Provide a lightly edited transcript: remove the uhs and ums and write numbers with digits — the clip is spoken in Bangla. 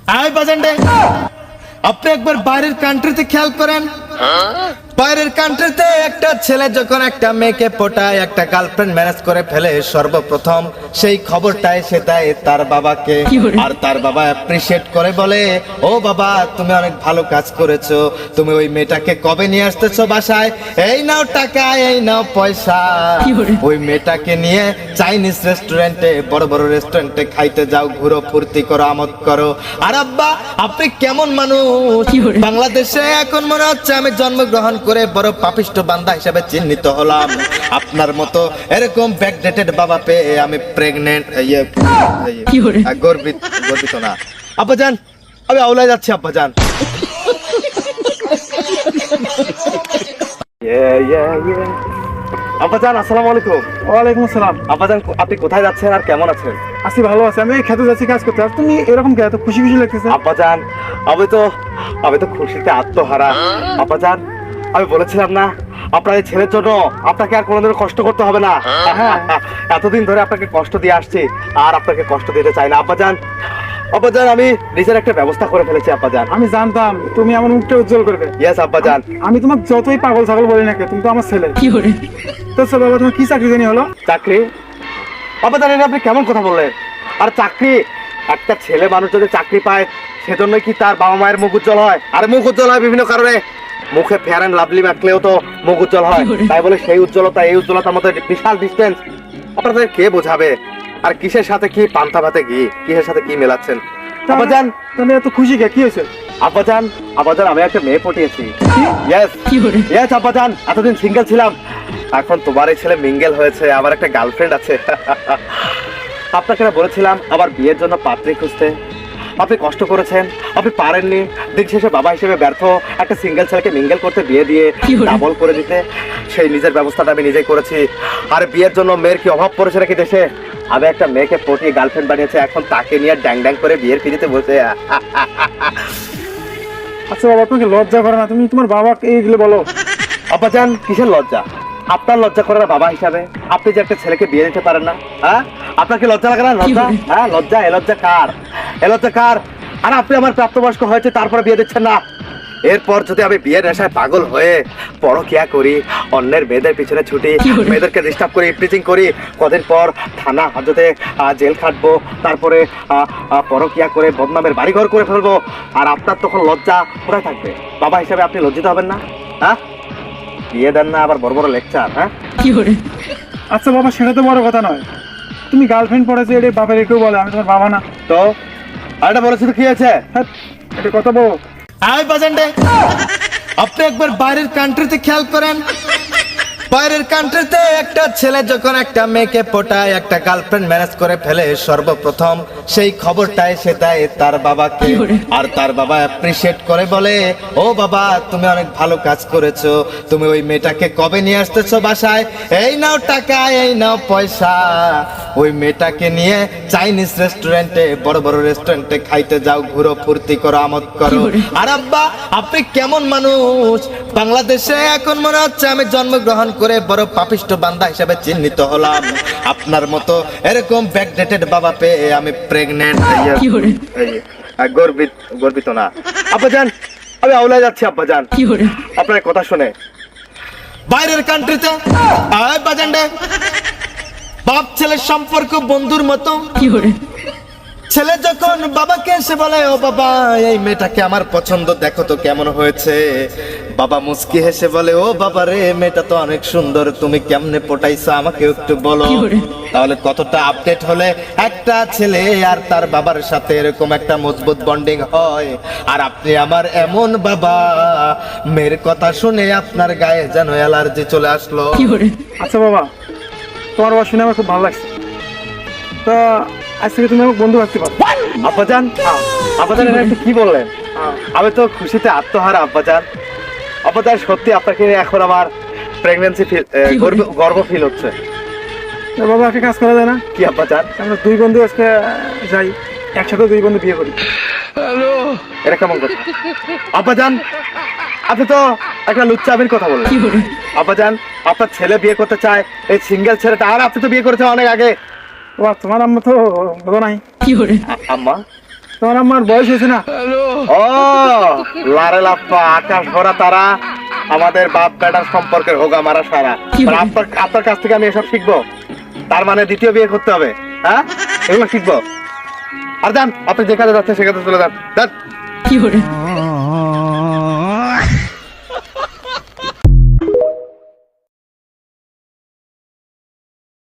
আয় বাজানডে, আপনি একবার বাইরের কান্ট্রিতে খেয়াল করেন। বাইরের কান্ট্রিতে একটা ছেলে যখন একটা মেয়েকে পটায়, একটা গার্লফ্রেন্ড ম্যানেজ করে ফেলে, সর্বপ্রথম সেই খবরটাই সে দেয় তার বাবাকে। আর তার বাবা অ্যাপ্রিশিয়েট করে বলে, ও বাবা তুমি অনেক ভালো কাজ করেছো, তুমি ওই মেয়েটাকে কবে নিয়ে আসতেছো বাসায়, এই নাও টাকা, এই নাও পয়সা। ওই মেয়েটাকে নিয়ে চাইনিজ রেস্টুরেন্টে, বড় বড় রেস্টুরেন্টে খাইতে যাও, ঘুরো, ফুর্তি করো, আমোদ করো। আর আব্বা আপনি কেমন মানুষ, বাংলাদেশে এখন মনে হচ্ছে আমি জন্মগ্রহণ করে বড় পাপিষ্ট বান্দা হিসেবে চিহ্নিত হলাম। আপনার মতো এরকম ব্যাকডেটেড বাবা পেয়ে আমি প্রেগনেন্ট, গর্বিত না। আব্বাজান আমি আউলায় যাচ্ছি আব্বাজান। আব্বাজান আসসালামু আলাইকুম। ওয়ালাইকুম আসসালাম। আব্বাজান আপনি কোথায় যাচ্ছেন আর কেমন আছেন? আছি, ভালো আছি। আমি খেতে যাচ্ছি কাজ করতে। আর তুমি এরকম কে এত খুশি খুশি লাগতেছে? আব্বাজান আমি তো খুশিতে আত্মহারা। আব্বাজান আমি বলেছিলাম না আপনার এই ছেলের জন্য আপনাকে আর কোনোদিন কষ্ট করতে হবে না। এতদিন ধরে আপনাকে কষ্ট দিয়ে আসছি, আর আপনাকে কষ্ট দিতে চাই না আব্বাজান। আব্বাজান আমি নিজের একটা ব্যবস্থা করে ফেলেছি আব্বাজান। আমি জানতাম তুমি আমার মুখটা উজ্জ্বল করবে। ইয়েস আব্বাজান। আমি তোমাকে যতই পাগল ছাগল বলি না কে, তুমি তো আমার ছেলে। তো চলো বাবা, তোমার কি চাকরি জানি হলো? চাকরি? আব্বাজান এটা আপনি কেমন কথা বললেন? আর চাকরি, একটা ছেলে মানুষ যদি চাকরি পায় সেজন্য কি তার বাবা মায়ের মুখ উজ্জ্বল হয়? আর মুখ উজ্জ্বল হয় বিভিন্ন কারণে। মুখে ফেয়ার এন্ড লাভলি মাখলেও তো মুখ উজ্জ্বল হয়, তাই বলে সেই উজ্জ্বলতা এই উজ্জ্বলতার মধ্যে বিশাল ডিস্টেন্স। আপনাদের কে বোঝাবে? আর কিসের সাথে কি পান্তা ভাতে ঘি, কিসের সাথে কি মেলাচ্ছেন? আব্বাজান তাহলে এত খুশি কে, কি হয়েছে? আব্বাজান আমি একটা মেয়ে পটিয়েছি। ইয়েস আব্বাজান, এতদিন সিঙ্গেল ছিলাম, এখন তোমার এই ছেলে মিঙ্গেল হয়েছে, আমার একটা গার্লফ্রেন্ড আছে। আপনাকে বলেছিলাম আবার বিয়ের জন্য পাত্রী খুঁজতে, আপনি কষ্ট করেছেন, আপনি পারেননি। দিন শেষে বাবা হিসেবে ব্যর্থ, একটা সিঙ্গেল ছেলেকে মিঙ্গেল করতে, বিয়ে দিয়ে ডাবল করে দিতে। সেই নিজের ব্যবস্থাটা আমি নিজেই করেছি। আর বিয়ের জন্য মেয়ের কি অভাব পড়েছে নাকি দেশে? আমি একটা মেয়েকে পটিয়ে গার্লফ্রেন্ড বানিয়েছে, এখন তাকে নিয়ে ড্যাং ড্যাং করে বিয়ের পিড়িতে বসে। আচ্ছা বাবা, তোমাকে লজ্জা করে না? তুমি তোমার বাবাকে এইগুলো বলো। আব্বাজান কিসের লজ্জা? আপনার লজ্জা করে না বাবা হিসাবে? আপনি যে একটা ছেলেকে বিয়ে দিতে পারেন না, হ্যাঁ? আপনার কি লজ্জা লাগে না? লজ্জা, হ্যাঁ লজ্জা। এ লজ্জা কার? এ লজ্জা কার? আর আপনি আমার প্রাপ্তবয়স্ক হয়েছে তারপরে বিয়ে দিচ্ছেন না। এরপর যদি আমি বিয়ের নেশায় পাগল হয়ে পরকিয়া করি, অন্যের মেয়েদের পিছনে ছুটি, মেয়েদেরকে ডিস্টার্ব করি, প্রিচিং করি, কদিন পর থানা হাজতে জেল খাটবো, তারপরে পরকিয়া করে বদনামের বাড়িঘর করে ফেলবো, আর আপনার তখন লজ্জা কোথায় থাকবে? বাবা হিসাবে আপনি লজ্জিত হবেন না? হ্যাঁ, বিয়ে দেন না আবার বড় বড় লেকচার। হ্যাঁ আচ্ছা বাবা, সেটা তো বড় কথা নয়। তুমি গার্লফ্রেন্ড পড়েছে, এটা বাবার কেউ বলে? আমি তোমার বাবা না তো? আর এটা বলেছি তো কি আছে? হ্যাঁ, এটা কথা বলো। আয় বাজানডে, আপনি একবার বাইরের কান্ট্রিতে খেয়াল করেন। বাইরের কান্ট্রিতে একটা ছেলে যখন একটা মেয়েকে পটায়, একটা গার্লফ্রেন্ড ম্যানেজ করে ফেলে, সর্বপ্রথম সেই খবরটাই সে দেয় তার বাবাকে। আর তার বাবা অ্যাপ্রিশিয়েট করে বলে, ও বাবা তুমি অনেক ভালো কাজ করেছো, তুমি ওই মেয়েটাকে কবে নিয়ে আসতেছো বাসায়, এই নাও টাকা, এই নাও পয়সা। ওই মেয়েটাকে নিয়ে চাইনিজ রেস্টুরেন্টে, বড় বড় রেস্টুরেন্টে খাইতে যাও, ঘুরো, ফুর্তি করো, আমোদ করো। আর আব্বা আপনি কেমন মানুষ, বাংলাদেশে এখন মনে হচ্ছে আমি জন্মগ্রহণ করে বড় পাপিষ্ট বান্দা হিসেবে চিহ্নিত হলাম। আপনার মতো এরকম ব্যাকডেটেড বাবা পেয়ে আমি প্রেগনেন্ট, গর্বিত না। আব্বাজান আমি আউলায় যাচ্ছি আব্বাজান, আপনার কথা শুনে। বাইরের কান্ট্রিতে বাজানডে বাপ ছেলের সম্পর্ক বন্ধুর মতো। ছেলে যখন বাবাকে এসে বলে, ও বাবা এই মেয়েটাকে আমার পছন্দ, দেখো তো কেমন হয়েছে। বাবা মুস্কি হেসে বলে, ও বাবা রে মেয়েটা তো অনেক সুন্দর, তুমি কেমনে পটাইছো আমাকে একটু বলো। তাহলে কতটা আপডেট হলে একটা ছেলে আর তার বাবার সাথে এরকম একটা মজবুত বন্ডিং হয়। আর আপনি আমার এমন বাবা, মেয়ের কথা শুনে আপনার গায়ে যেন অ্যালার্জি চলে আসলো। আচ্ছা বাবা, তোমার কথা শুনে আমার খুব ভালো লাগছে। তা আজ থেকে তুমি আমার বন্ধু রাখতে পারো। আব্বাজান এটা একটু কি বললেন? আমি তো খুশিতে আত্মহারা আব্বাজান। আব্বাজান সত্যি আপনাকে এখন আমার প্রেগন্যান্সি ফিল, গর্ব ফিল হচ্ছে। বাবা একটা কাজ করা যায় না? কি আব্বাজান? আমরা দুই বন্ধু আজকে যাই, একসাথে দুই বন্ধু বিয়ে করি। এটা কেমন কথা? আব্বাজান আপনি তো একটা লুচ্চামির কথা বললেন। আব্বাজান আপনার ছেলে বিয়ে করতে চায়, এই সিঙ্গেল ছেলেটা, আর আপনি তো বিয়ে করেছেন অনেক আগে। তোমার আম্মা তো বলো নাই? আম্মা তোমার আমার বয়স হয়েছে না? ও লারে লাপ্পা আকাশ ভরা তারা, আমাদের বাপ বেটার সম্পর্কের হোগা মারা সারা। মানে আপনার আপনার কাছ থেকে আমি এসব শিখবো? তার মানে দ্বিতীয় বিয়ে করতে হবে? হ্যাঁ, এগুলো শিখবো? আর যান, আপনি যেখানে যাচ্ছেন সেখানে চলে যান।